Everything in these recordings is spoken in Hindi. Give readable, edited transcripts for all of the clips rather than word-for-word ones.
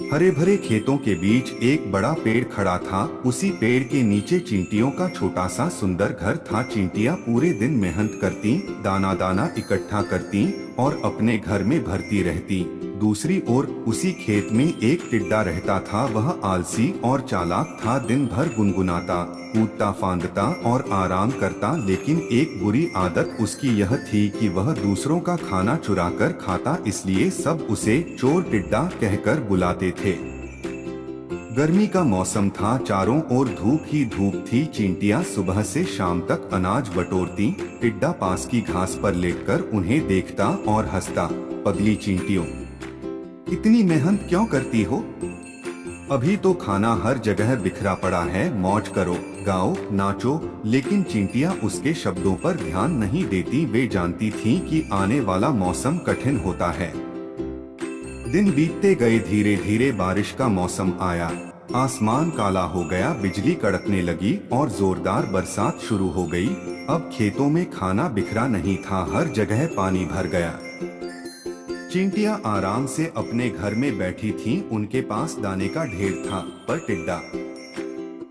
हरे भरे खेतों के बीच एक बड़ा पेड़ खड़ा था। उसी पेड़ के नीचे चींटियों का छोटा सा सुंदर घर था। चींटियां पूरे दिन मेहनत करती, दाना दाना इकट्ठा करती और अपने घर में भरती रहती। दूसरी ओर उसी खेत में एक टिड्डा रहता था। वह आलसी और चालाक था। दिन भर गुनगुनाता, कूदता फांदता और आराम करता, लेकिन एक बुरी आदत उसकी यह थी कि वह दूसरों का खाना चुराकर खाता। इसलिए सब उसे चोर टिड्डा कहकर बुलाते थे। गर्मी का मौसम था। चारों ओर धूप ही धूप थी। चींटियां सुबह से शाम तक अनाज बटोरती। टिड्डा पास की घास पर लेटकर उन्हें देखता और हंसता। पगली चींटियों, इतनी मेहनत क्यों करती हो? अभी तो खाना हर जगह बिखरा पड़ा है। मौज करो, गाओ, नाचो। लेकिन चींटियां उसके शब्दों पर ध्यान नहीं देती। वे जानती थीं कि आने वाला मौसम कठिन होता है। दिन बीतते गए। धीरे धीरे बारिश का मौसम आया। आसमान काला हो गया, बिजली कड़कने लगी और जोरदार बरसात शुरू हो गई। अब खेतों में खाना बिखरा नहीं था, हर जगह पानी भर गया। चींटियां आराम से अपने घर में बैठी थीं। उनके पास दाने का ढेर था, पर टिड्डा,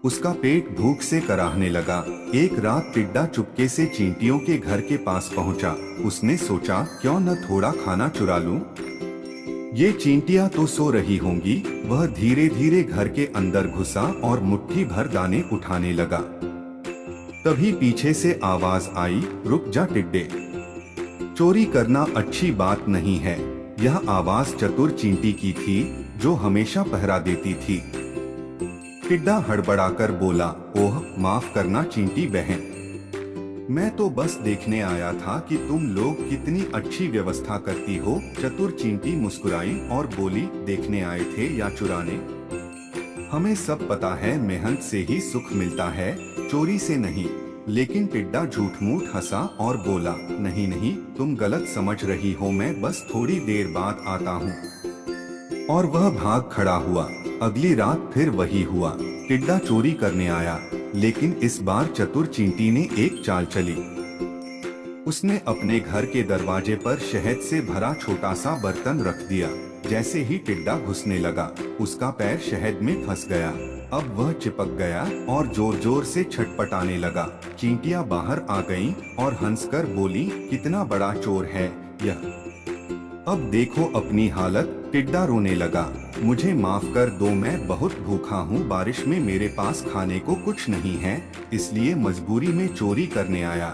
उसका पेट भूख से कराहने लगा। एक रात टिड्डा चुपके से चींटियों के घर के पास पहुंचा। उसने सोचा, क्यों न थोड़ा खाना चुरा लूं? ये चींटियां तो सो रही होंगी। वह धीरे धीरे घर के अंदर घुसा और मुट्ठी भर दाने उठाने लगा। तभी पीछे से आवाज आई, रुक जा टिड्डे, चोरी करना अच्छी बात नहीं है। यह आवाज चतुर चींटी की थी, जो हमेशा पहरा देती थी। टिड्डा हड़बड़ाकर बोला, ओह माफ करना चींटी बहन, मैं तो बस देखने आया था कि तुम लोग कितनी अच्छी व्यवस्था करती हो। चतुर चींटी मुस्कुराई और बोली, देखने आए थे या चुराने? हमें सब पता है, मेहनत से ही सुख मिलता है, चोरी से नहीं। लेकिन टिड्डा झूठ मूठ हंसा और बोला, नहीं नहीं, तुम गलत समझ रही हो, मैं बस थोड़ी देर बाद आता हूँ। और वह भाग खड़ा हुआ। अगली रात फिर वही हुआ। टिड्डा चोरी करने आया, लेकिन इस बार चतुर चींटी ने एक चाल चली। उसने अपने घर के दरवाजे पर शहद से भरा छोटा सा बर्तन रख दिया। जैसे ही टिड्डा घुसने लगा, उसका पैर शहद में फंस गया। अब वह चिपक गया और जोर जोर से छटपटाने लगा। चींटियां बाहर आ गईं और हंसकर बोली, कितना बड़ा चोर है यह, अब देखो अपनी हालत। टिड्डा रोने लगा, मुझे माफ कर दो, मैं बहुत भूखा हूँ। बारिश में मेरे पास खाने को कुछ नहीं है, इसलिए मजबूरी में चोरी करने आया।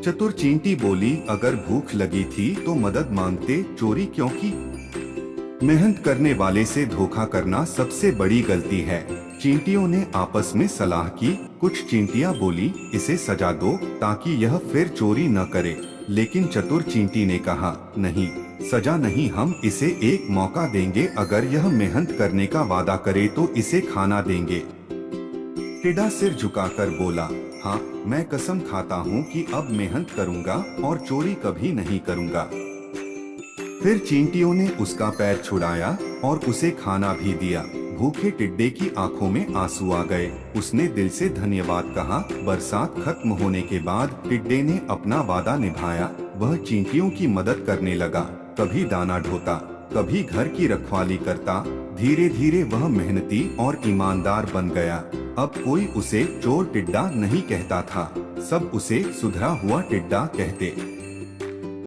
चतुर चींटी बोली, अगर भूख लगी थी तो मदद मांगते, चोरी क्यों की? मेहनत करने वाले से धोखा करना सबसे बड़ी गलती है। चींटियों ने आपस में सलाह की। कुछ चींटियां बोली, इसे सजा दो ताकि यह फिर चोरी न करे। लेकिन चतुर चींटी ने कहा, नहीं, सजा नहीं, हम इसे एक मौका देंगे। अगर यह मेहनत करने का वादा करे तो इसे खाना देंगे। टिड्डा सिर झुकाकर बोला, हाँ, मैं कसम खाता हूँ कि अब मेहनत करूँगा और चोरी कभी नहीं करूँगा। फिर चींटियों ने उसका पैर छुड़ाया और उसे खाना भी दिया। भूखे टिड्डे की आंखों में आंसू आ गए। उसने दिल से धन्यवाद कहा। बरसात खत्म होने के बाद टिड्डे ने अपना वादा निभाया। वह चींटियों की मदद करने लगा, कभी दाना ढोता, कभी घर की रखवाली करता। धीरे धीरे वह मेहनती और ईमानदार बन गया। अब कोई उसे चोर टिड्डा नहीं कहता था, सब उसे सुधरा हुआ टिड्डा कहते।